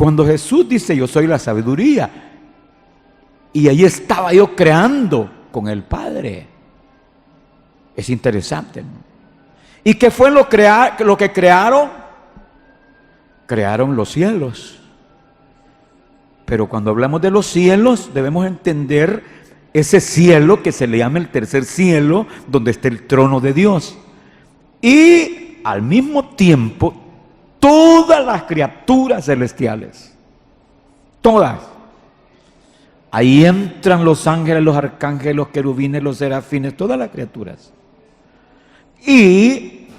Cuando Jesús dice yo soy la sabiduría, y ahí estaba yo creando con el Padre. Es interesante, ¿no? ¿Y qué fue lo que crearon? Crearon los cielos. Pero cuando hablamos de los cielos, debemos entender ese cielo que se le llama el tercer cielo, donde está el trono de Dios. Y al mismo tiempo, todas las criaturas celestiales. Todas. Ahí entran los ángeles, los arcángeles, los querubines, los serafines, todas las criaturas. Y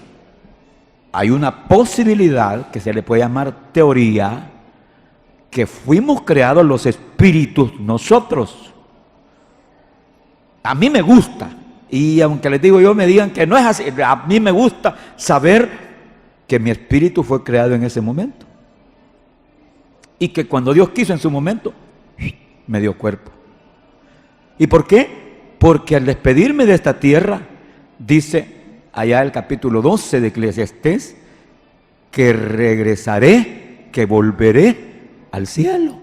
hay una posibilidad que se le puede llamar teoría, que fuimos creados los espíritus nosotros. A mí me gusta, y aunque les digo yo me digan que no es así, a mí me gusta saber que mi espíritu fue creado en ese momento. Y que cuando Dios quiso en su momento, me dio cuerpo. ¿Y por qué? Porque al despedirme de esta tierra, dice allá el capítulo 12 de Eclesiastés, que regresaré, que volveré al cielo.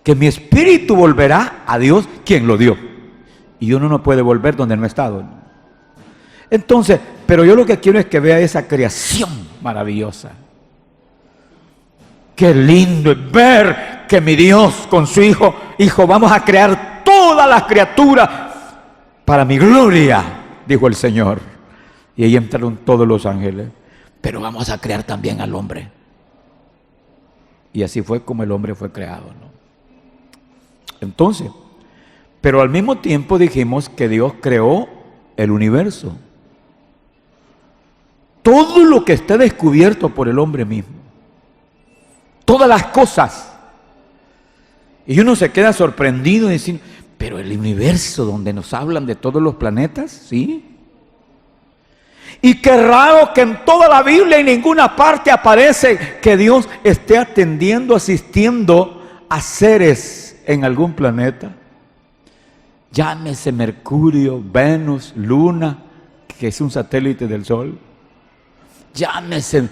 Que mi espíritu volverá a Dios, quien lo dio. Y uno no puede volver donde no ha estado. Entonces, pero yo lo que quiero es que vea esa creación maravillosa. Qué lindo es ver que mi Dios con su Hijo, vamos a crear todas las criaturas para mi gloria, dijo el Señor. Y ahí entraron todos los ángeles. Pero vamos a crear también al hombre. Y así fue como el hombre fue creado, ¿no? Entonces, pero al mismo tiempo dijimos que Dios creó el universo. Todo lo que está descubierto por el hombre mismo. Todas las cosas. Y uno se queda sorprendido diciendo, pero el universo donde nos hablan de todos los planetas, ¿sí? Y qué raro que en toda la Biblia en ninguna parte aparece que Dios esté atendiendo, asistiendo a seres en algún planeta. Llámese Mercurio, Venus, Luna, que es un satélite del Sol. Llámese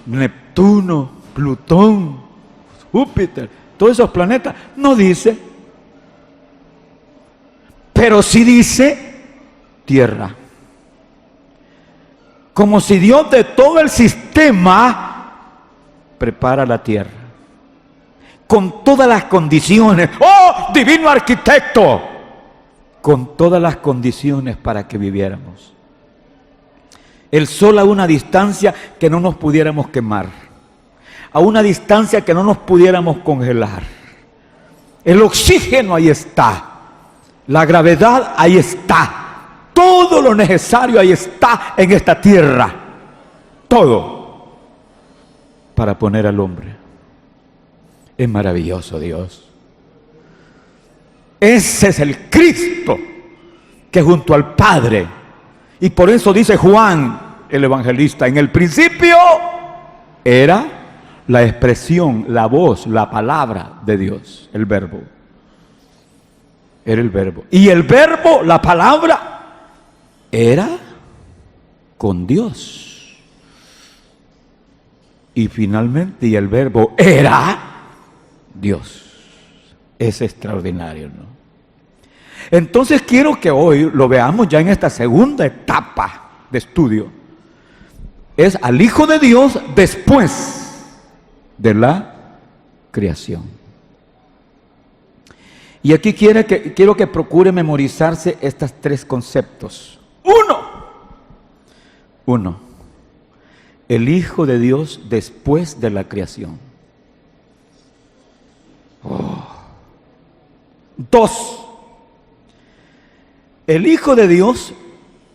Neptuno, Plutón, Júpiter, todos esos planetas. No dice, pero sí dice Tierra. Como si Dios de todo el sistema prepara la tierra. Con todas las condiciones. ¡Oh, divino arquitecto! Con todas las condiciones para que viviéramos. El sol a una distancia que no nos pudiéramos quemar. A una distancia que no nos pudiéramos congelar. El oxígeno ahí está. La gravedad ahí está. Todo lo necesario ahí está en esta tierra. Todo. Para poner al hombre. Es maravilloso Dios. Ese es el Cristo que junto al Padre. Y por eso dice Juan, el evangelista, en el principio era la expresión, la voz, la palabra de Dios, el verbo. Era el verbo. Y el verbo, la palabra, era con Dios. Y finalmente, y el verbo era Dios. Es extraordinario, ¿no? Entonces quiero que hoy lo veamos ya en esta segunda etapa de estudio. Es al Hijo de Dios después de la creación. Y aquí quiero que procure memorizarse estos tres conceptos. Uno, el Hijo de Dios después de la creación. Dos, el Hijo de Dios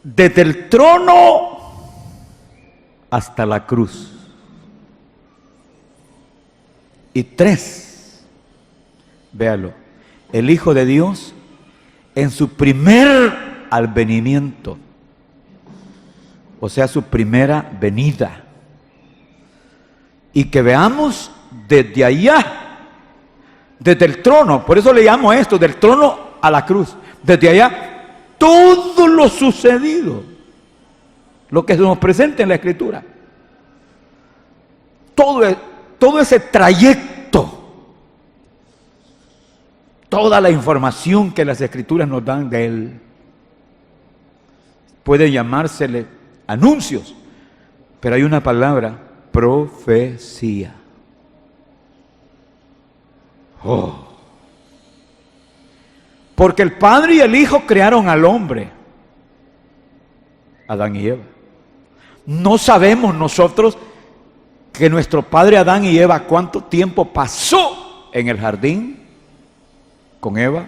desde el trono hasta la cruz. Y tres, véalo, el Hijo de Dios en su primer advenimiento, o sea, su primera venida. Y que veamos desde allá, desde el trono, por eso le llamo esto, del trono a la cruz, desde allá, todo lo sucedido, lo que se nos presenta en la Escritura. Todo todo ese trayecto, toda la información que las Escrituras nos dan de Él, puede llamársele anuncios, pero hay una palabra: profecía. Oh. Porque el Padre y el Hijo crearon al hombre, Adán y Eva. No sabemos nosotros que nuestro padre Adán y Eva cuánto tiempo pasó en el jardín con Eva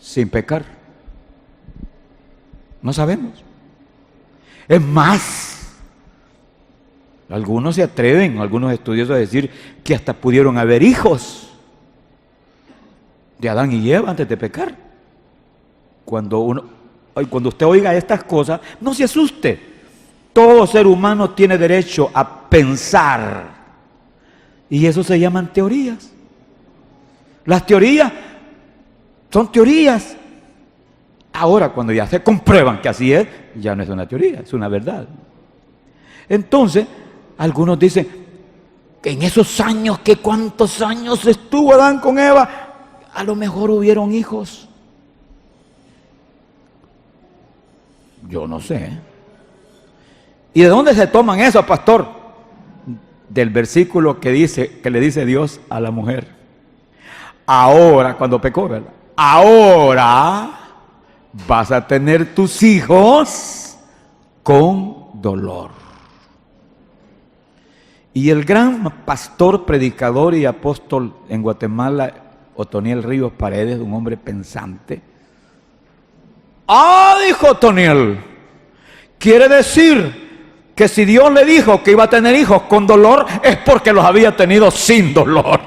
sin pecar. No sabemos. Es más, algunos se atreven, algunos estudiosos, a decir que hasta pudieron haber hijos de Adán y Eva antes de pecar. Cuando usted oiga estas cosas, no se asuste. Todo ser humano tiene derecho a pensar, y eso se llaman teorías. Las teorías son teorías. Ahora, cuando ya se comprueban que así es, ya no es una teoría, es una verdad. Entonces, algunos dicen que en esos años, que cuántos años estuvo Adán con Eva, a lo mejor hubieron hijos. Yo no sé. ¿Y de dónde se toman eso, pastor? Del versículo que le dice Dios a la mujer. Ahora, cuando pecó, ¿verdad? Ahora vas a tener tus hijos con dolor. Y el gran pastor, predicador y apóstol en Guatemala, Otoniel Ríos Paredes, un hombre pensante. Dijo Otoniel, quiere decir que si Dios le dijo que iba a tener hijos con dolor, es porque los había tenido sin dolor.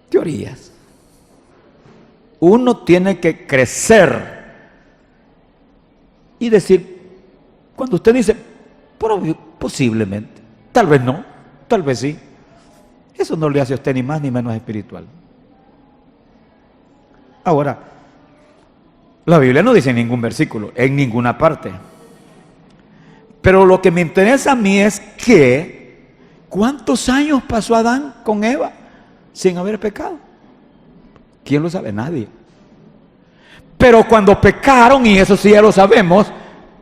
Teorías. Uno tiene que crecer y decir, cuando usted dice, posiblemente, tal vez no, tal vez sí, eso no le hace a usted ni más ni menos espiritual. Ahora, la Biblia no dice en ningún versículo, en ninguna parte. Pero lo que me interesa a mí es que, ¿cuántos años pasó Adán con Eva sin haber pecado? ¿Quién lo sabe? Nadie. Pero cuando pecaron, y eso sí ya lo sabemos,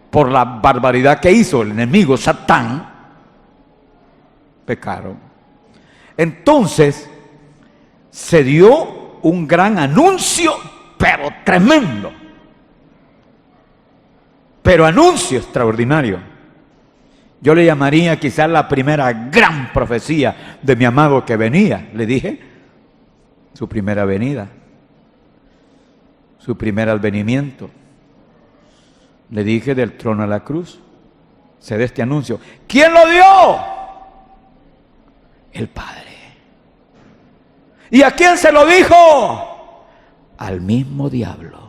por la barbaridad que hizo el enemigo Satán, pecaron. Entonces, se dio un gran anuncio, pero tremendo. Pero anuncio extraordinario. Yo le llamaría quizás la primera gran profecía de mi amado que venía. Le dije, su primera venida, su primer advenimiento. Le dije del trono a la cruz. Se da este anuncio. ¿Quién lo dio? El Padre. ¿Y a quién se lo dijo? Al mismo diablo.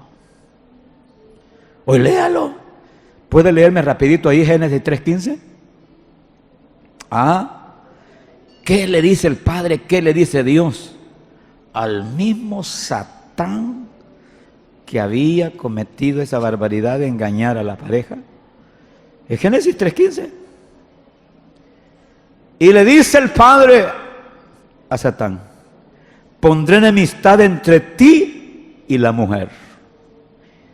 Hoy léalo. ¿Puede leerme rapidito ahí Génesis 3:15? ¿Qué le dice el Padre? ¿Qué le dice Dios? Al mismo Satán que había cometido esa barbaridad de engañar a la pareja. Es Génesis 3:15. Y le dice el Padre a Satán: pondré enemistad entre ti y la mujer.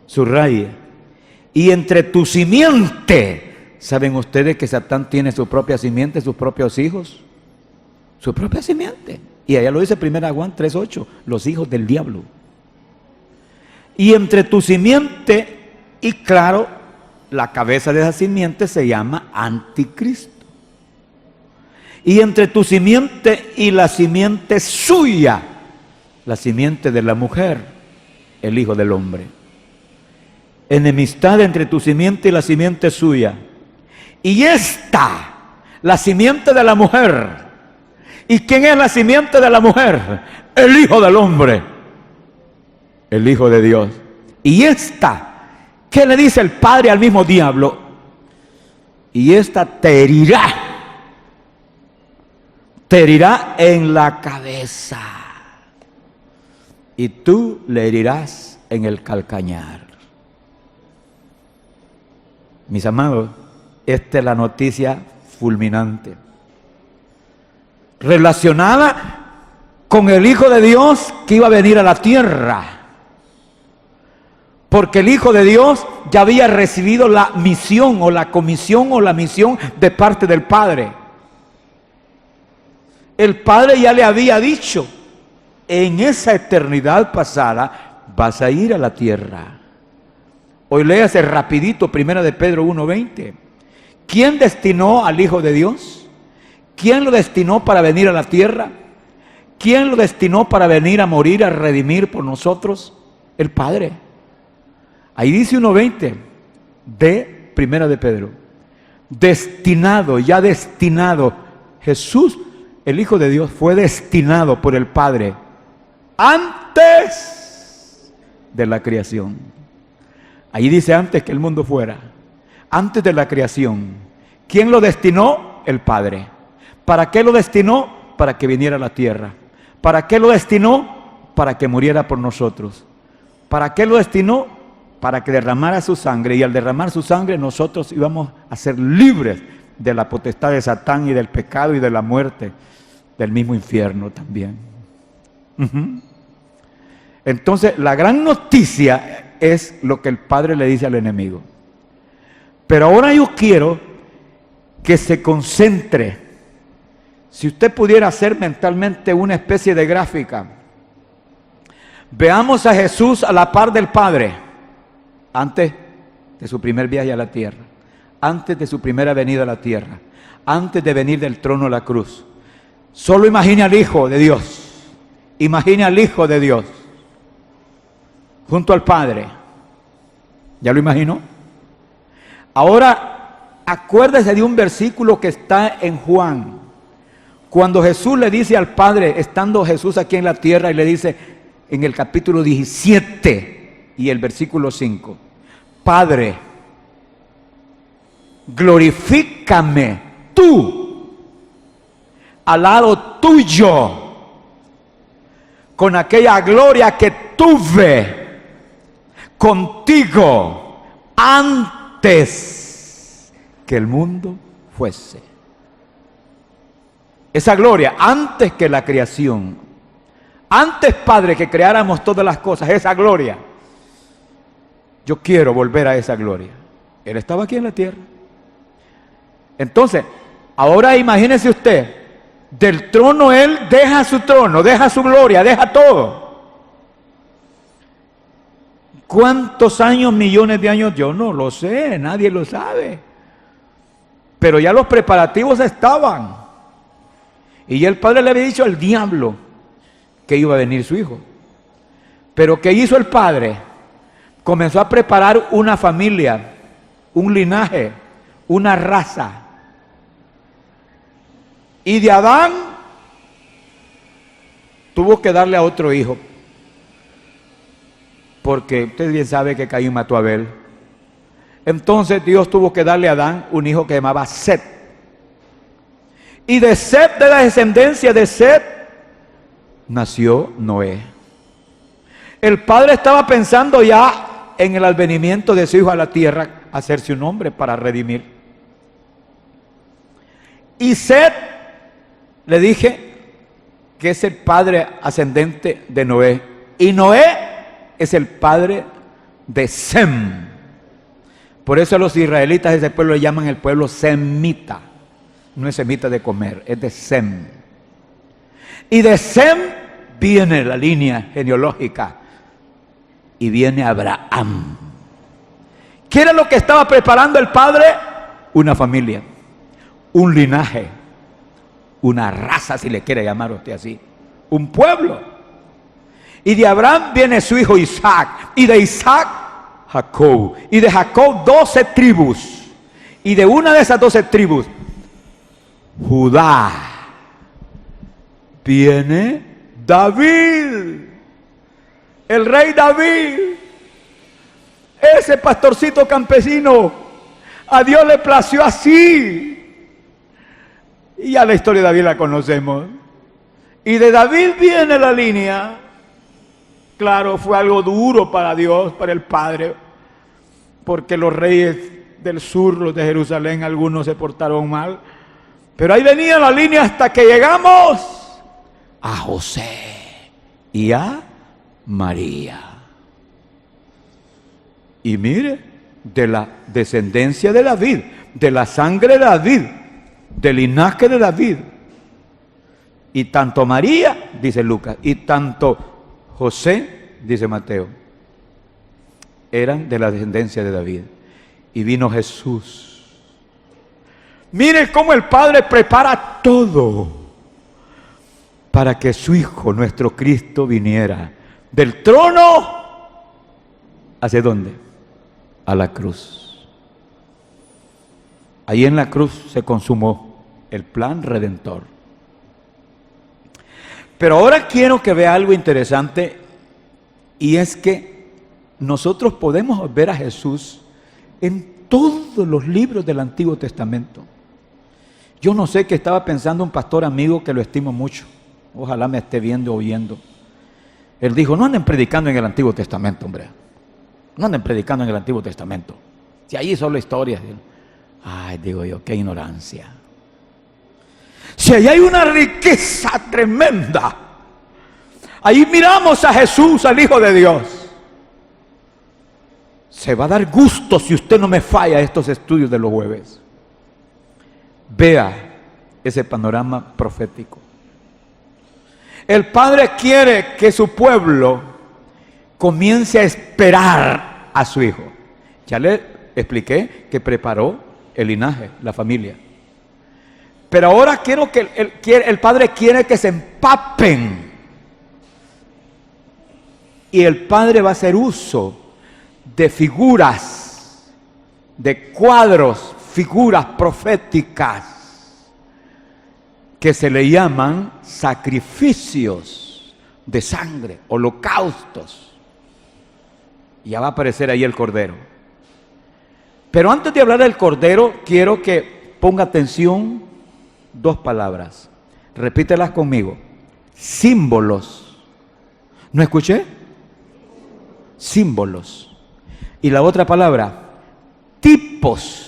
Subraya. Y entre tu simiente. ¿Saben ustedes que Satán tiene su propia simiente, sus propios hijos? Su propia simiente. Y allá lo dice 1 Juan 3:8, los hijos del diablo. Y entre tu simiente, y claro, la cabeza de esa simiente se llama Anticristo. Y entre tu simiente y la simiente suya, la simiente de la mujer, el hijo del hombre. Enemistad entre tu simiente y la simiente suya. Y esta, la simiente de la mujer. ¿Y quién es la simiente de la mujer? El hijo del hombre, el hijo de Dios. Y esta, ¿qué le dice el Padre al mismo diablo? Y esta te herirá en la cabeza, y tú le herirás en el calcañar. Mis amados, esta es la noticia fulminante. relacionada con el Hijo de Dios que iba a venir a la tierra. Porque el Hijo de Dios ya había recibido la misión o la comisión o la misión de parte del Padre. El Padre ya le había dicho, en esa eternidad pasada vas a ir a la tierra. Hoy léase rapidito 1 de Pedro 1:20. ¿Quién destinó al Hijo de Dios? ¿Quién lo destinó para venir a la tierra? ¿Quién lo destinó para venir a morir, a redimir por nosotros? El Padre. Ahí dice 1:20 de 1 de Pedro. Destinado, ya destinado. Jesús, el Hijo de Dios, fue destinado por el Padre antes de la creación. Ahí dice antes que el mundo fuera. Antes de la creación. ¿Quién lo destinó? El Padre. ¿Para qué lo destinó? Para que viniera a la tierra. ¿Para qué lo destinó? Para que muriera por nosotros. ¿Para qué lo destinó? Para que derramara su sangre. Y al derramar su sangre nosotros íbamos a ser libres de la potestad de Satán y del pecado y de la muerte, del mismo infierno también. Entonces la gran noticia es lo que el Padre le dice al enemigo. Pero ahora yo quiero que se concentre. Si usted pudiera hacer mentalmente una especie de gráfica, veamos a Jesús a la par del Padre, antes de su primer viaje a la tierra, antes de su primera venida a la tierra, antes de venir del trono a la cruz. Solo imagine al Hijo de Dios, imagine al Hijo de Dios, junto al Padre. ¿Ya lo imaginó? Ahora, acuérdese de un versículo que está en Juan. Cuando Jesús le dice al Padre, estando Jesús aquí en la tierra, y le dice en el capítulo 17 y el versículo 5, Padre, glorifícame tú al lado tuyo con aquella gloria que tuve contigo antes que el mundo fuese. Esa gloria antes que la creación, antes, Padre, que creáramos todas las cosas, esa gloria, yo quiero volver a esa gloria. Él estaba aquí en la tierra. Entonces, ahora imagínese usted, del trono Él deja su trono, deja su gloria, deja todo. ¿Cuántos años, millones de años? Yo no lo sé, nadie lo sabe. Pero ya los preparativos estaban. Y ya el Padre le había dicho al diablo que iba a venir su Hijo. Pero ¿qué hizo el Padre? Comenzó a preparar una familia, un linaje, una raza. Y de Adán tuvo que darle a otro hijo. Porque usted bien sabe que Caín mató a Abel. Entonces Dios tuvo que darle a Adán un hijo que llamaba Set. Y de Set, de la descendencia de Set, nació Noé. El Padre estaba pensando ya en el advenimiento de su Hijo a la tierra, hacerse un hombre para redimir. Y Set, le dije, que es el padre ascendente de Noé. Y Noé es el padre de Sem. Por eso los israelitas de ese pueblo le llaman el pueblo semita. No es semita de comer, es de Sem. Y de Sem viene la línea genealógica. Y viene Abraham. ¿Qué era lo que estaba preparando el Padre? Una familia, un linaje, una raza, si le quiere llamar usted así, un pueblo. Y de Abraham viene su hijo Isaac, y de Isaac Jacob, y de Jacob 12 tribus, y de una de esas 12 tribus, Judá, viene David, el rey David, ese pastorcito campesino. A Dios le plació así. Y ya la historia de David la conocemos. Y de David viene la línea. Claro, fue algo duro para Dios, para el Padre, porque los reyes del sur, los de Jerusalén, algunos se portaron mal. Pero ahí venía la línea hasta que llegamos a José y a María. Y mire, de la descendencia de David, de la sangre de David, del linaje de David. Y tanto María, dice Lucas, y tanto José, dice Mateo, eran de la descendencia de David. Y vino Jesús. Mire cómo el Padre prepara todo para que su Hijo, nuestro Cristo, viniera del trono. ¿Hacia dónde? A la cruz. Ahí en la cruz se consumó el plan redentor. Pero ahora quiero que vea algo interesante, y es que nosotros podemos ver a Jesús en todos los libros del Antiguo Testamento. Yo no sé qué estaba pensando un pastor amigo que lo estimo mucho. Ojalá me esté viendo o oyendo. Él dijo, no anden predicando en el Antiguo Testamento, hombre. No anden predicando en el Antiguo Testamento. Si ahí solo historias. Ay, digo yo, qué ignorancia. Si ahí hay una riqueza tremenda. Ahí miramos a Jesús, al Hijo de Dios. Se va a dar gusto si usted no me falla estos estudios de los jueves. Vea ese panorama profético. El Padre quiere que su pueblo comience a esperar a su Hijo. Ya le expliqué que preparó el linaje, la familia. Pero ahora quiero que el Padre quiere que se empapen. Y el Padre va a hacer uso de figuras, de cuadros, figuras proféticas que se le llaman sacrificios de sangre, holocaustos. Ya va a aparecer ahí el Cordero. Pero antes de hablar del Cordero, quiero que ponga atención dos palabras. Repítelas conmigo. Símbolos. ¿No escuché? Símbolos. Y la otra palabra, tipos.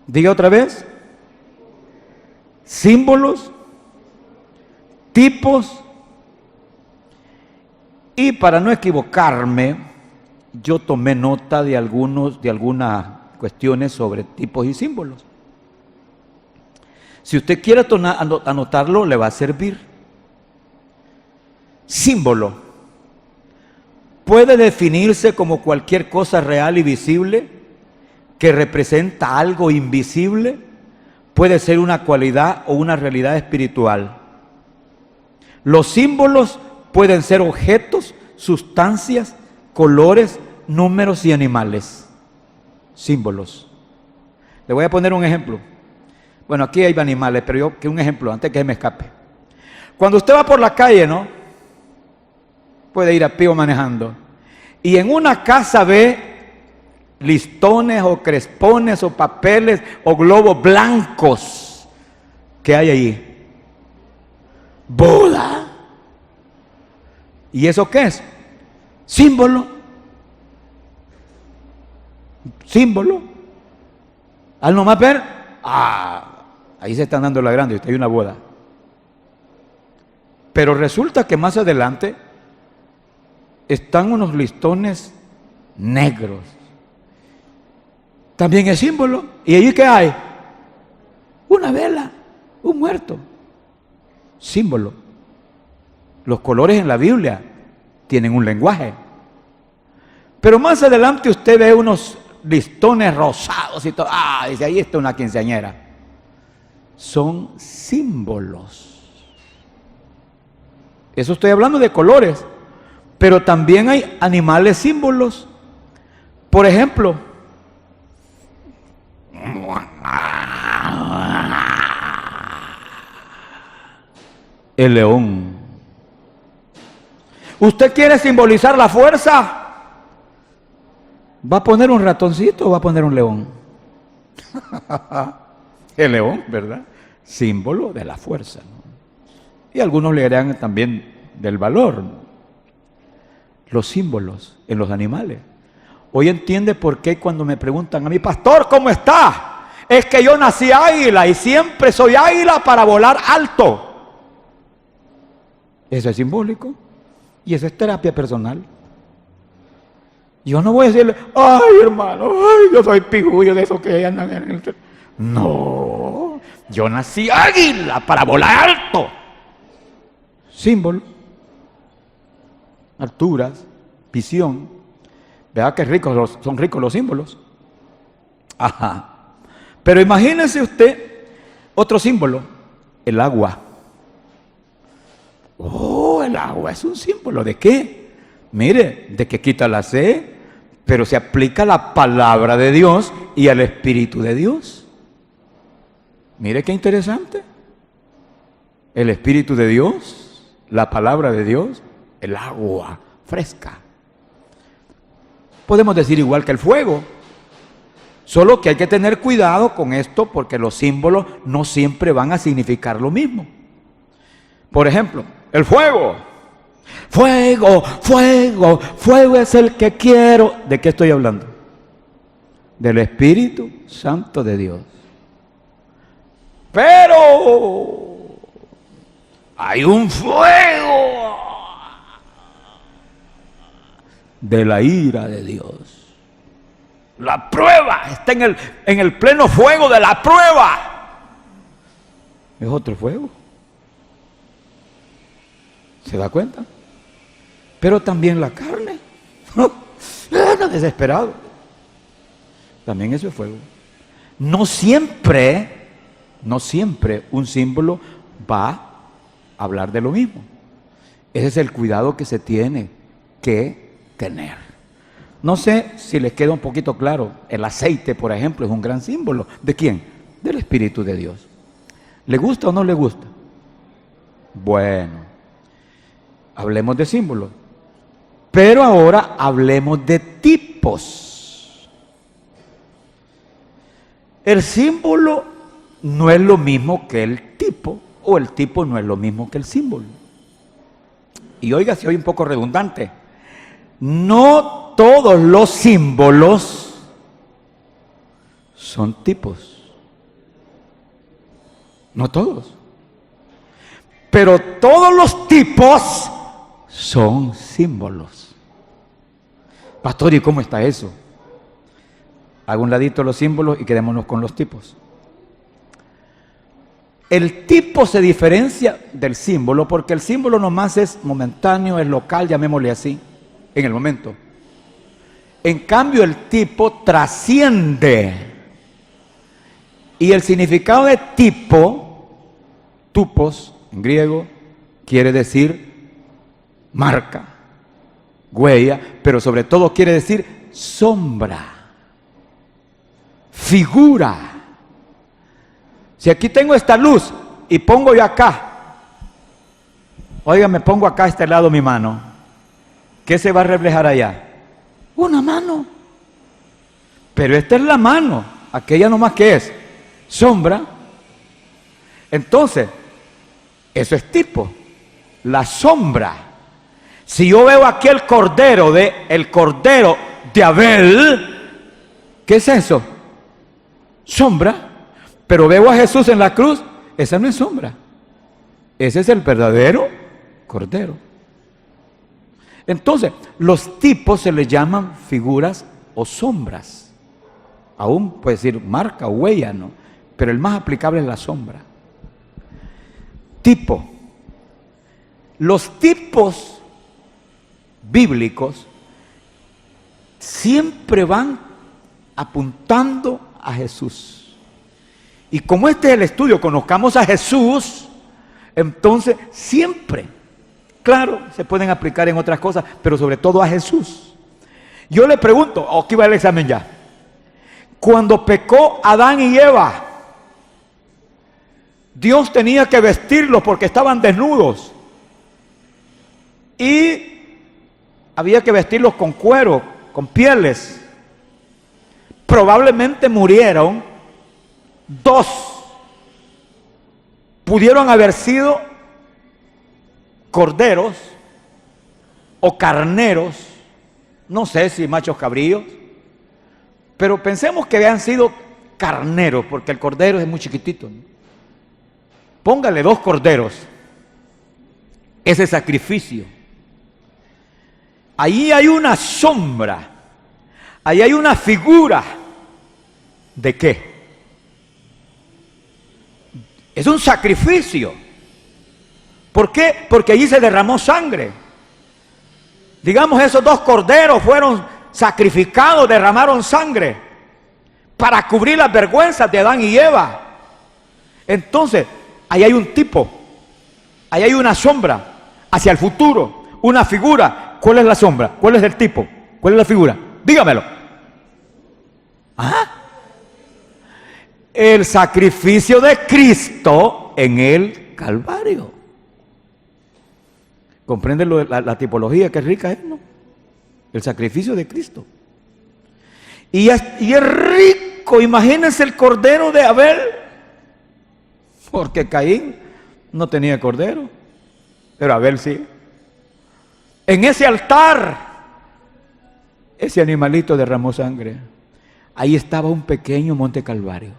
Diga otra vez. Símbolos, tipos. Y para no equivocarme, yo tomé nota de algunas cuestiones sobre tipos y símbolos. Si usted quiere anotarlo, le va a servir. Símbolo puede definirse como cualquier cosa real y visible que representa algo invisible. Puede ser una cualidad o una realidad espiritual. Los símbolos pueden ser objetos, sustancias, colores, números y animales. Símbolos. Le voy a poner un ejemplo. Bueno, aquí hay animales, pero yo que un ejemplo antes que se me escape. Cuando usted va por la calle, ¿no? Puede ir a pie o manejando. Y en una casa ve listones o crespones o papeles o globos blancos. ¿Qué hay ahí? Boda. ¿Y eso qué es? Símbolo. Símbolo. Al nomás ver, ahí se están dando la grande, hay una boda. Pero resulta que más adelante están unos listones negros. También es símbolo. ¿Y allí qué hay? Una vela, un muerto. Símbolo. Los colores en la Biblia tienen un lenguaje. Pero más adelante usted ve unos listones rosados y todo. Dice, ahí está una quinceañera. Son símbolos. Eso estoy hablando de colores. Pero también hay animales símbolos. Por ejemplo, el león. ¿Usted quiere simbolizar la fuerza? ¿Va a poner un ratoncito o va a poner un león? El león, ¿verdad? Símbolo de la fuerza, ¿no? Y algunos le dirán también del valor. Los símbolos en los animales. Hoy entiende por qué cuando me preguntan a mi pastor, ¿cómo está? es que yo nací águila y siempre soy águila para volar alto. Eso es simbólico y eso es terapia personal. Yo no voy a decirle, ay hermano, ay, yo soy pijullo de esos que andan en el... No, yo nací águila para volar alto. Símbolo, alturas, visión. Vea que ricos son ricos los símbolos. Ajá. Pero imagínese usted otro símbolo, el agua. Oh, el agua es un símbolo ¿de qué? Mire, de que quita la sed, pero se aplica a la palabra de Dios y al Espíritu de Dios. Mire qué interesante. El Espíritu de Dios, la palabra de Dios, el agua fresca. Podemos decir igual que el fuego. Solo que hay que tener cuidado con esto porque los símbolos no siempre van a significar lo mismo. Por ejemplo, el fuego. Fuego, fuego, fuego es el que quiero. ¿De qué estoy hablando? Del Espíritu Santo de Dios. Pero hay un fuego de la ira de Dios. La prueba está en el pleno fuego de la prueba. Es otro fuego. ¿Se da cuenta? Pero también la carne. Desesperado. También eso es fuego. No siempre un símbolo va a hablar de lo mismo. Ese es el cuidado que se tiene que tener. No sé si les queda un poquito claro. El aceite, por ejemplo, es un gran símbolo. ¿De quién? Del Espíritu de Dios. ¿Le gusta o no le gusta? Bueno, hablemos de símbolos. Pero ahora hablemos de tipos. El símbolo no es lo mismo que el tipo, o el tipo no es lo mismo que el símbolo. Y oiga, si hoy un poco redundante. No todos los símbolos son tipos. No todos. Pero todos los tipos son símbolos. Pastor, ¿y cómo está eso? Haga un ladito los símbolos y quedémonos con los tipos. El tipo se diferencia del símbolo porque el símbolo nomás es momentáneo, es local, llamémosle así, en el momento. En cambio, el tipo trasciende. Y el significado de tipo, tupos, en griego, quiere decir marca, huella, pero sobre todo quiere decir sombra, figura. Si aquí tengo esta luz y pongo yo acá, oiga, me pongo acá a este lado mi mano, ¿qué se va a reflejar allá? Una mano. Pero esta es la mano, aquella nomás que es sombra. Entonces, eso es tipo, la sombra. Si yo veo aquí el cordero de Abel, ¿qué es eso? Sombra. Pero veo a Jesús en la cruz, esa no es sombra. Ese es el verdadero cordero. Entonces, los tipos se les llaman figuras o sombras. Aún puede decir marca o huella, ¿no? Pero el más aplicable es la sombra. Tipo. Los tipos bíblicos siempre van apuntando a Jesús. Y como este es el estudio, conozcamos a Jesús, entonces siempre, claro, se pueden aplicar en otras cosas, pero sobre todo a Jesús. Yo le pregunto, aquí va el examen ya. Cuando pecó Adán y Eva, Dios tenía que vestirlos porque estaban desnudos. Y había que vestirlos con cuero, con pieles. Probablemente murieron 2. Pudieron haber sido corderos o carneros, no sé si machos cabríos, pero pensemos que habían sido carneros, porque el cordero es muy chiquitito, ¿no? Póngale 2 corderos, ese sacrificio. Ahí hay una sombra, ahí hay una figura. ¿De qué? Es un sacrificio. ¿Por qué? Porque allí se derramó sangre. Digamos, esos 2 corderos fueron sacrificados, derramaron sangre para cubrir las vergüenzas de Adán y Eva. Entonces, ahí hay un tipo, ahí hay una sombra hacia el futuro, una figura. ¿Cuál es la sombra? ¿Cuál es el tipo? ¿Cuál es la figura? Dígamelo. ¿Ah? El sacrificio de Cristo en el Calvario. ¿Comprende la tipología que rica es, no? El sacrificio de Cristo. Y es rico. Imagínense el cordero de Abel. Porque Caín no tenía cordero, pero Abel sí. En ese altar, ese animalito derramó sangre. Ahí estaba un pequeño monte Calvario.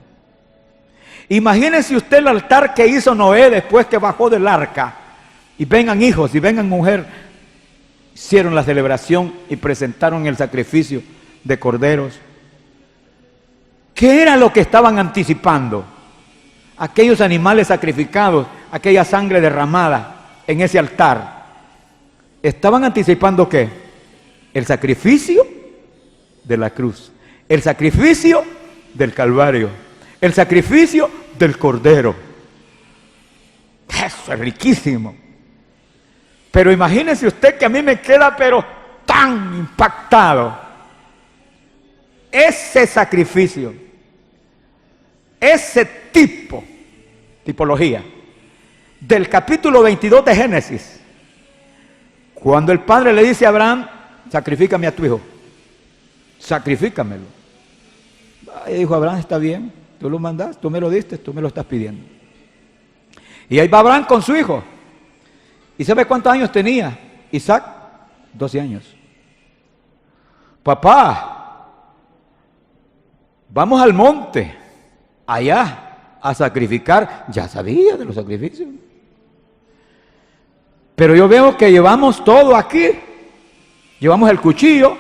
Imagínense usted el altar que hizo Noé después que bajó del arca. Y vengan hijos y vengan mujer. Hicieron la celebración y presentaron el sacrificio de corderos. ¿Qué era lo que estaban anticipando? Aquellos animales sacrificados, aquella sangre derramada en ese altar. ¿Estaban anticipando qué? El sacrificio de la cruz, el sacrificio del Calvario, el sacrificio del Cordero. Eso es riquísimo. Pero imagínese usted que a mí me queda pero tan impactado. Ese sacrificio, ese tipología del capítulo 22 de Génesis, cuando el padre le dice a Abraham, sacrifícame a tu hijo, sacrifícamelo. Y dijo Abraham, está bien, tú lo mandas, tú me lo diste, tú me lo estás pidiendo. Y ahí va Abraham con su hijo. ¿Y sabe cuántos años tenía Isaac? 12 años. Papá, vamos al monte, allá, a sacrificar. Ya sabía de los sacrificios. Pero yo veo que llevamos todo aquí. Llevamos el cuchillo,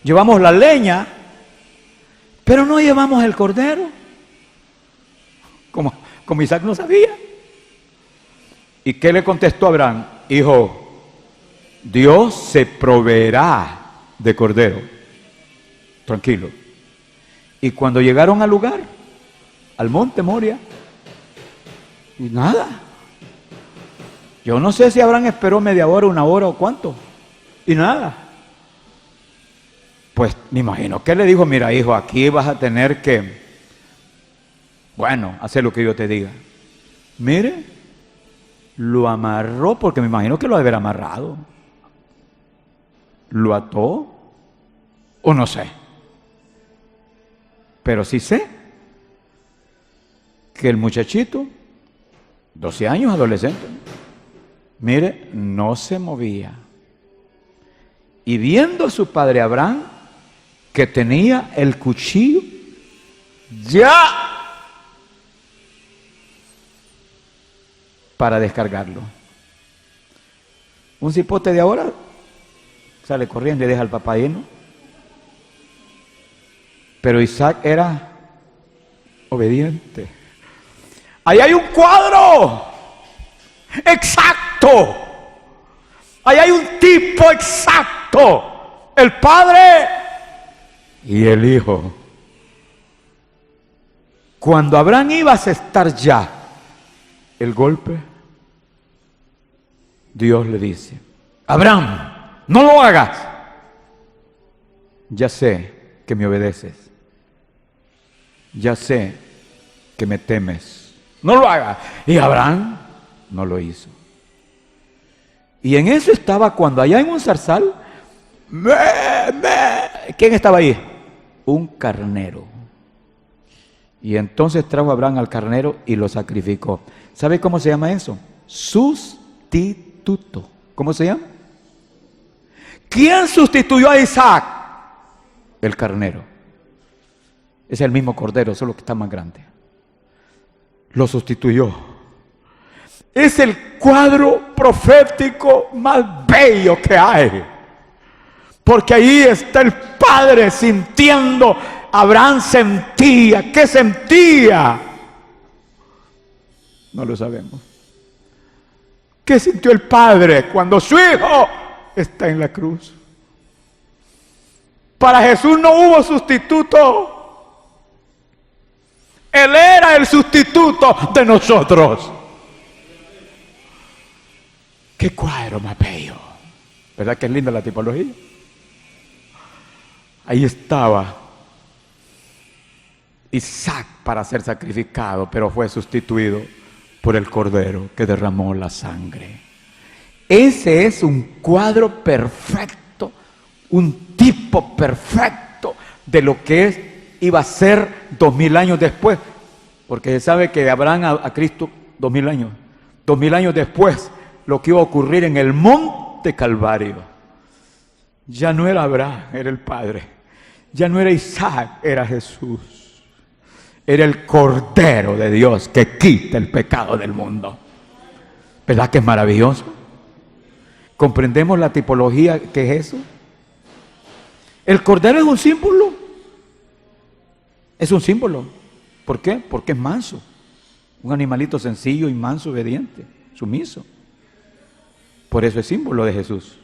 llevamos la leña, pero no llevamos el cordero. Como Isaac no sabía. ¿Y qué le contestó Abraham? Hijo, Dios se proveerá de cordero. Tranquilo. Y cuando llegaron al lugar, al monte Moria, y nada. Yo no sé si Abraham esperó media hora, 1 hora o cuánto. Y nada. Pues me imagino que le dijo, mira hijo, aquí vas a tener que, bueno, hacer lo que yo te diga. Mire. Lo amarró, porque me imagino que lo debe haber amarrado. Lo ató, o no sé. Pero sí sé que el muchachito, 12 años, adolescente, mire, no se movía. Y viendo a su padre Abraham, que tenía el cuchillo, ya para descargarlo. Un cipote de ahora sale corriendo y deja al papá lleno. Pero Isaac era obediente. Ahí hay un cuadro exacto. Ahí hay un tipo exacto. El Padre y el Hijo. Cuando Abraham iba a asestar ya el golpe, Dios le dice, Abraham, no lo hagas. Ya sé que me obedeces. Ya sé que me temes. No lo hagas. Y Abraham no lo hizo. Y en eso estaba cuando allá en un zarzal, ¿quién estaba ahí? Un carnero. Y entonces trajo Abraham al carnero y lo sacrificó. ¿Sabe cómo se llama eso? Sustituto. ¿Cómo se llama? ¿Quién sustituyó a Isaac? El carnero. Es el mismo cordero, solo que está más grande. Lo sustituyó. Es el cuadro profético más bello que hay. Porque ahí está el Padre sintiendo. Abraham sentía. ¿Qué sentía? No lo sabemos. ¿Qué sintió el Padre cuando su Hijo está en la cruz? Para Jesús no hubo sustituto. Él era el sustituto de nosotros. ¡Qué cuadro más bello! ¿Verdad que es linda la tipología? Ahí estaba Isaac para ser sacrificado, pero fue sustituido por el Cordero que derramó la sangre. Ese es un cuadro perfecto, un tipo perfecto de lo que iba a ser 2000 años después. Porque se sabe que Abraham a Cristo 2000 años. 2000 años después, lo que iba a ocurrir en el monte Calvario. Ya no era Abraham, era el Padre. Ya no era Isaac, era Jesús. Era el Cordero de Dios que quita el pecado del mundo. ¿Verdad que es maravilloso? ¿Comprendemos la tipología que es eso? El Cordero es un símbolo. Es un símbolo. ¿Por qué? Porque es manso. Un animalito sencillo y manso, obediente, sumiso. Por eso es símbolo de Jesús.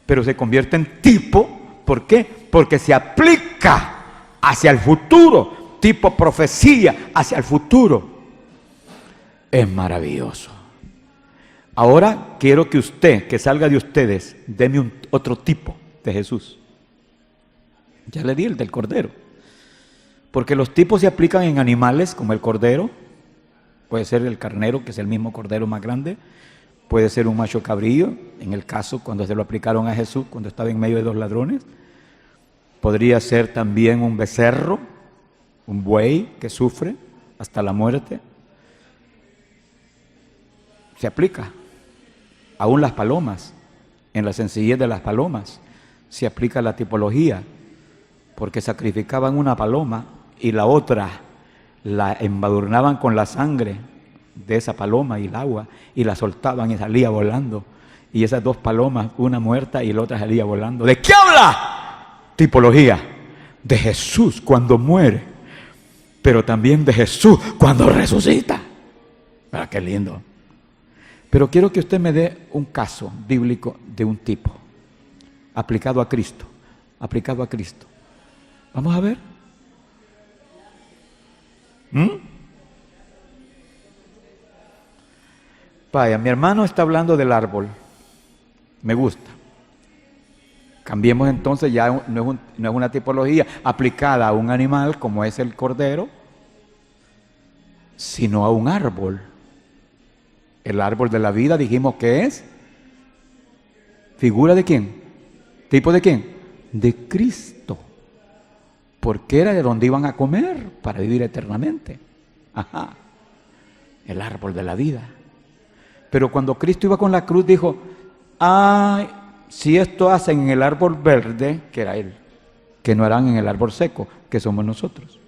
Pero se convierte en tipo. ¿Por qué? Porque se aplica hacia el futuro. Tipo profecía hacia el futuro. Es maravilloso. Ahora quiero que usted, que salga de ustedes, deme otro tipo de Jesús. Ya le di el del Cordero. Porque los tipos se aplican en animales como el Cordero. Puede ser el carnero, que es el mismo Cordero más grande. Puede ser un macho cabrillo, en el caso cuando se lo aplicaron a Jesús, cuando estaba en medio de 2 ladrones. Podría ser también un becerro, un buey que sufre hasta la muerte. Se aplica. Aún las palomas, en la sencillez de las palomas, se aplica la tipología, porque sacrificaban una paloma y la otra la embadurnaban con la sangre de esa paloma y el agua y la soltaban y salía volando. Y esas 2 palomas, una muerta y la otra salía volando. ¿De qué habla? Tipología de Jesús cuando muere, pero también de Jesús cuando resucita. ¿Verdad? Qué lindo. Pero quiero que usted me dé un caso bíblico de un tipo aplicado a Cristo. Aplicado a Cristo. Vamos a ver. Vaya, mi hermano está hablando del árbol. Me gusta. Cambiemos entonces, ya no es una tipología aplicada a un animal como es el cordero, sino a un árbol. El árbol de la vida dijimos que es figura de quién, tipo de quién, de Cristo, porque era de donde iban a comer para vivir eternamente. Ajá, el árbol de la vida. Pero cuando Cristo iba con la cruz dijo, ay, si esto hacen en el árbol verde, que era Él, que no harán en el árbol seco, que somos nosotros.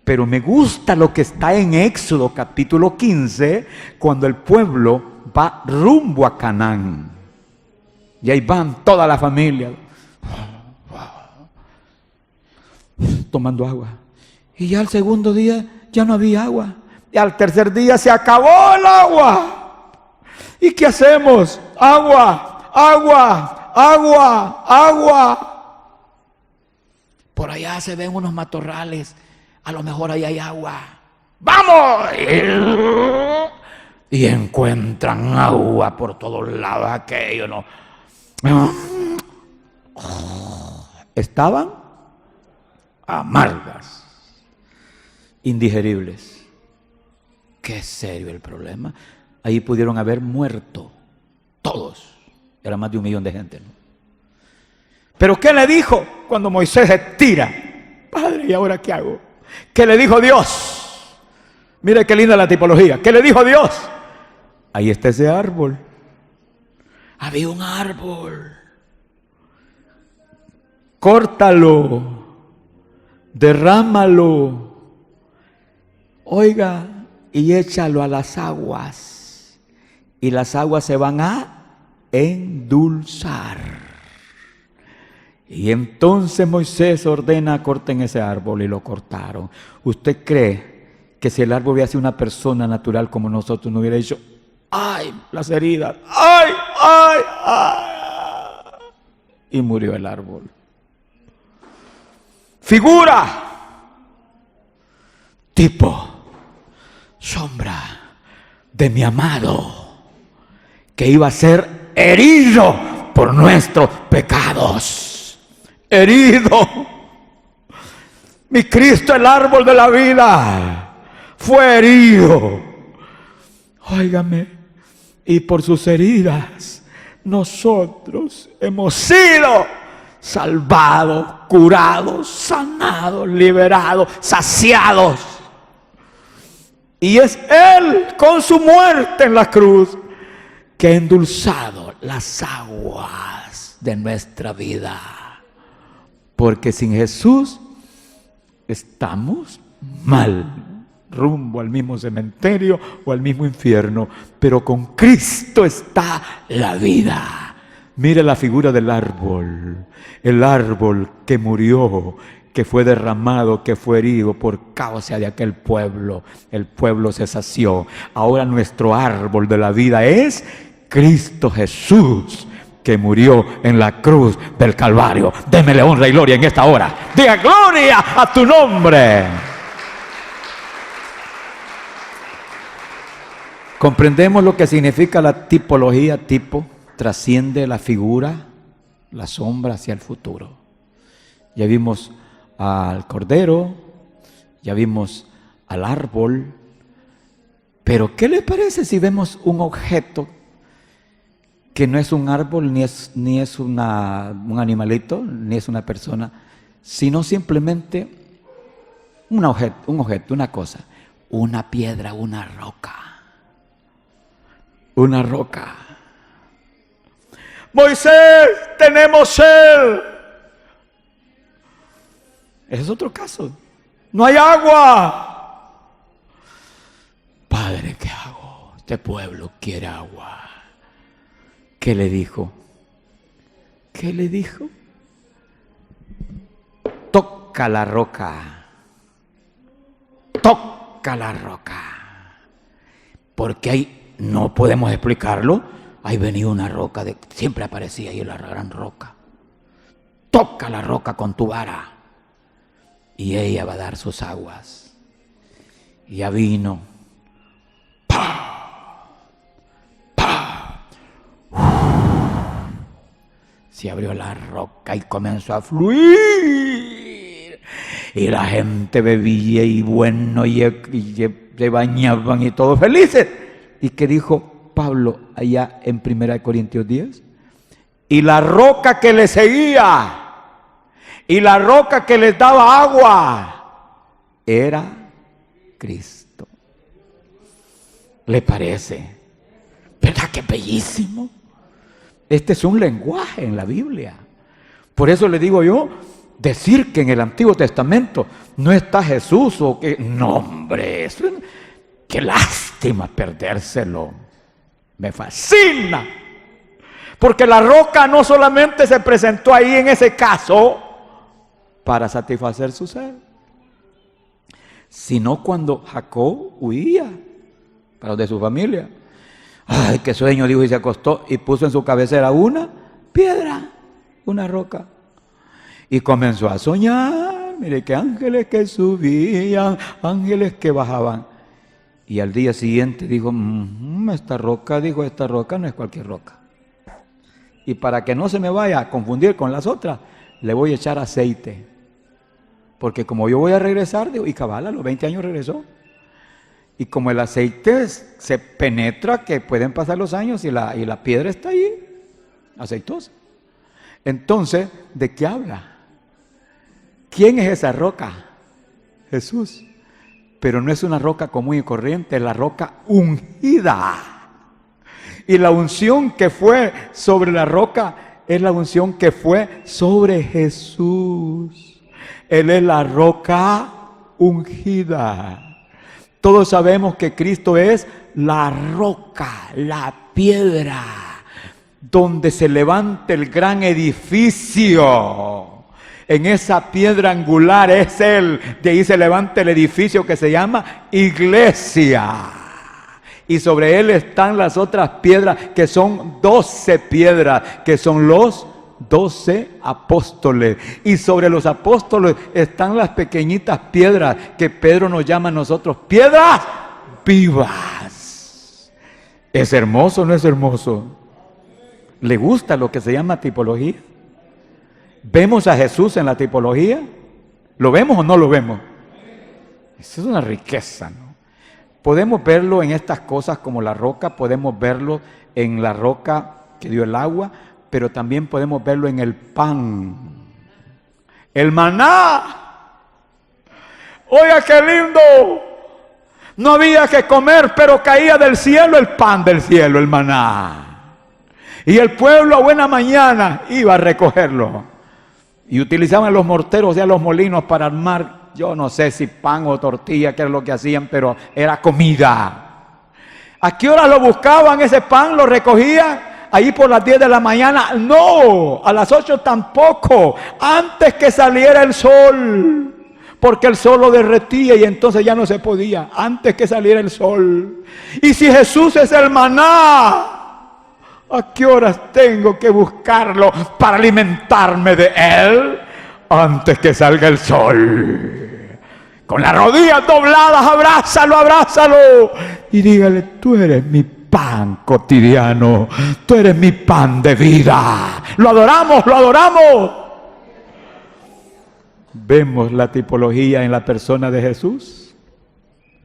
Pero me gusta lo que está en Éxodo capítulo 15, cuando el pueblo va rumbo a Canaán. Y ahí van toda la familia, tomando agua. Y ya al segundo día ya no había agua. Y al tercer día se acabó el agua. ¿Y qué hacemos? Agua, agua, agua, agua. Por allá se ven unos matorrales. A lo mejor ahí hay agua. ¡Vamos! Y encuentran agua por todos lados. Aquello no. Estaban amargas, indigeribles. Qué serio el problema. Ahí pudieron haber muerto todos. Era más de 1 millón de gente, ¿no? Pero ¿qué le dijo cuando Moisés se tira? Padre, ¿y ahora qué hago? ¿Qué le dijo Dios? Mire qué linda la tipología. ¿Qué le dijo Dios? Ahí está ese árbol. Había un árbol. Córtalo. derrámalo, oiga, y échalo a las aguas, y las aguas se van a endulzar. Y entonces Moisés ordena: corten ese árbol, y lo cortaron. ¿Usted cree que si el árbol hubiera sido una persona natural como nosotros, no hubiera dicho: ¡ay, las heridas! ¡Ay, ay, ay! Y murió el árbol. Figura, tipo, sombra de mi amado, que iba a ser herido por nuestros pecados. Herido. Mi Cristo, el árbol de la vida, fue herido. Óigame, y por sus heridas nosotros hemos sido salvados, curados, sanados, liberados, saciados. Y es Él, con su muerte en la cruz, que ha endulzado las aguas de nuestra vida. Porque sin Jesús estamos mal, rumbo al mismo cementerio o al mismo infierno. Pero con Cristo está la vida. Mire la figura del árbol. El árbol que murió, que fue derramado, que fue herido por causa de aquel pueblo. El pueblo se sació. Ahora nuestro árbol de la vida es Cristo Jesús, que murió en la cruz del Calvario. Démele honra y gloria en esta hora. Diga gloria a tu nombre. Comprendemos lo que significa la tipología. Tipo trasciende la figura, la sombra hacia el futuro. Ya vimos al cordero, ya vimos al árbol, pero ¿qué le parece si vemos un objeto que no es un árbol, ni es un animalito, ni es una persona, sino simplemente un objeto, una cosa, una piedra, una roca? Una roca. Moisés, tenemos sed. Ese es otro caso. No hay agua. Padre, ¿qué hago? Este pueblo quiere agua. ¿Qué le dijo? ¿Qué le dijo? Toca la roca. Toca la roca. Porque ahí no podemos explicarlo. Ahí venía una roca, siempre aparecía ahí la gran roca. Toca la roca con tu vara y ella va a dar sus aguas. Y ya vino. ¡Pah! ¡Pah! Se abrió la roca y comenzó a fluir. Y la gente bebía y bueno, y se bañaban y todos felices. ¿Y qué dijo Pablo allá en 1 Corintios 10? Y la roca que les seguía, y la roca que les daba agua, era Cristo. ¿Le parece? ¿Verdad que bellísimo? Este es un lenguaje en la Biblia. Por eso le digo yo, decir que en el Antiguo Testamento no está Jesús o que... No, hombre, eso, qué lástima perdérselo. Me fascina. Porque la roca no solamente se presentó ahí en ese caso para satisfacer su sed, sino cuando Jacob huía para los de su familia. Ay, qué sueño, dijo, y se acostó y puso en su cabecera una piedra, una roca. Y comenzó a soñar, mire que ángeles que subían, ángeles que bajaban. Y al día siguiente dijo, esta roca no es cualquier roca. Y para que no se me vaya a confundir con las otras, le voy a echar aceite. Porque como yo voy a regresar, digo, y cabal, a los 20 años regresó. Y como el aceite se penetra, que pueden pasar los años y la piedra está ahí, aceitosa. Entonces, ¿de qué habla? ¿Quién es esa roca? Jesús. Pero no es una roca común y corriente, es la roca ungida. Y la unción que fue sobre la roca es la unción que fue sobre Jesús. Él es la roca ungida. Todos sabemos que Cristo es la roca, la piedra, donde se levanta el gran edificio. En esa piedra angular es Él. De ahí se levanta el edificio que se llama iglesia. Y sobre Él están las otras piedras, que son 12 piedras, que son los 12 apóstoles. Y sobre los apóstoles están las pequeñitas piedras que Pedro nos llama a nosotros piedras vivas. ¿Es hermoso o no es hermoso? ¿Le gusta lo que se llama tipología? ¿Vemos a Jesús en la tipología? ¿Lo vemos o no lo vemos? Esa es una riqueza, ¿no? Podemos verlo en estas cosas como la roca, podemos verlo en la roca que dio el agua, pero también podemos verlo en el pan. El maná. Oiga, qué lindo. No había que comer, pero caía del cielo el pan del cielo, el maná. Y el pueblo a buena mañana iba a recogerlo. Y utilizaban los morteros, o sea, los molinos para armar, yo no sé si pan o tortilla, que era lo que hacían, pero era comida. ¿A qué hora lo buscaban ese pan? ¿Lo recogían? Ahí por las 10 de la mañana. No, a las 8 tampoco. Antes que saliera el sol. Porque el sol lo derretía y entonces ya no se podía. Antes que saliera el sol. Y si Jesús es el maná, ¿a qué horas tengo que buscarlo para alimentarme de Él? Antes que salga el sol. Con las rodillas dobladas, abrázalo, abrázalo. Y dígale, tú eres mi pan cotidiano. Tú eres mi pan de vida. Lo adoramos, lo adoramos. Vemos la tipología en la persona de Jesús.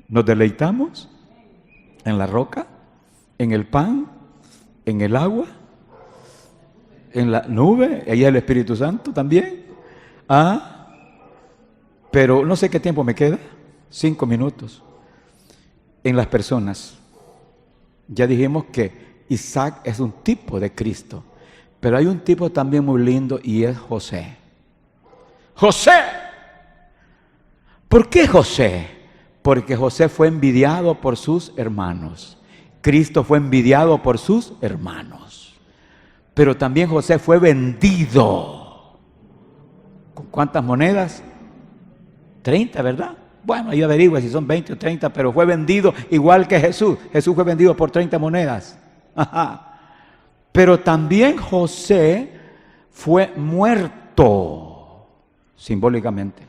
Nos deleitamos en la roca, en el pan, en el agua, en la nube, ahí es el Espíritu Santo también. Pero no sé qué tiempo me queda, 5 minutos. En las personas, ya dijimos que Isaac es un tipo de Cristo, pero hay un tipo también muy lindo y es José. José. ¿Por qué José? Porque José fue envidiado por sus hermanos. Cristo fue envidiado por sus hermanos. Pero también José fue vendido. ¿Con cuántas monedas? 30, ¿verdad? Bueno, yo averiguo si son 20 o 30, pero fue vendido igual que Jesús. Jesús fue vendido por 30 monedas. Ajá. Pero también José fue muerto, simbólicamente.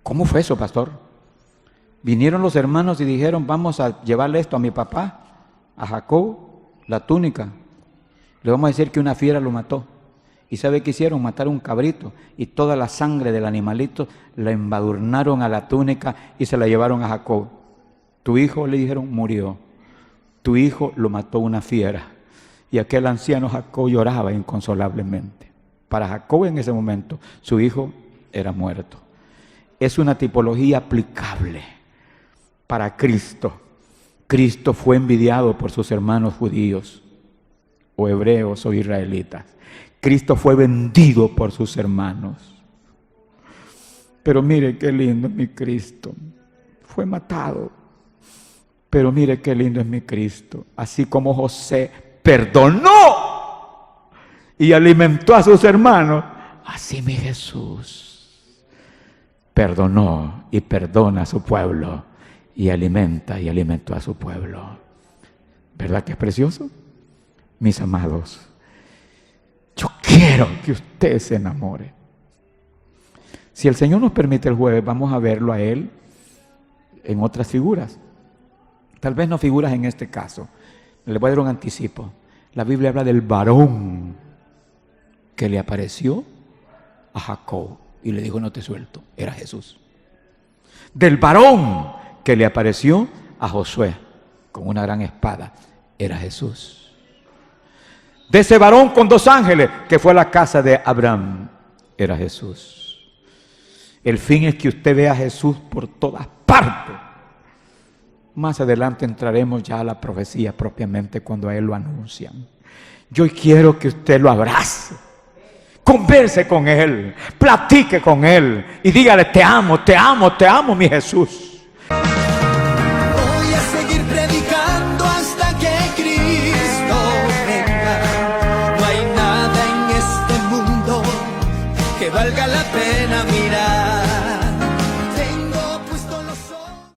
¿Cómo fue eso, pastor? Vinieron los hermanos y dijeron, vamos a llevarle esto a mi papá, a Jacob, la túnica. Le vamos a decir que una fiera lo mató. ¿Y sabe qué hicieron? Mataron un cabrito y toda la sangre del animalito la embadurnaron a la túnica y se la llevaron a Jacob. Tu hijo, le dijeron, murió. Tu hijo lo mató una fiera. Y aquel anciano Jacob lloraba inconsolablemente. Para Jacob en ese momento, su hijo era muerto. Es una tipología aplicable para Cristo. Cristo fue envidiado por sus hermanos judíos, o hebreos, o israelitas. Cristo fue vendido por sus hermanos. Pero mire qué lindo es mi Cristo. Fue matado. Pero mire qué lindo es mi Cristo. Así como José perdonó y alimentó a sus hermanos, así mi Jesús perdonó y perdona a su pueblo y alimentó a su pueblo. ¿Verdad que es precioso? Mis amados, yo quiero que usted se enamore. Si el Señor nos permite el jueves, vamos a verlo a Él en otras figuras. Tal vez no figuras en este caso. Le voy a dar un anticipo. La Biblia habla del varón que le apareció a Jacob y le dijo, no te suelto. Era Jesús. Del varón que le apareció a Josué con una gran espada. Era Jesús. De ese varón con 2 ángeles que fue a la casa de Abraham, era Jesús. El fin es que usted vea a Jesús por todas partes. Más adelante entraremos ya a la profecía propiamente cuando a Él lo anuncian. Yo quiero que usted lo abrace converse con Él, platique con Él y dígale: te amo, te amo, te amo, mi Jesús. Voy a seguir predicando hasta que Cristo venga. No hay nada en este mundo que valga la pena mirar.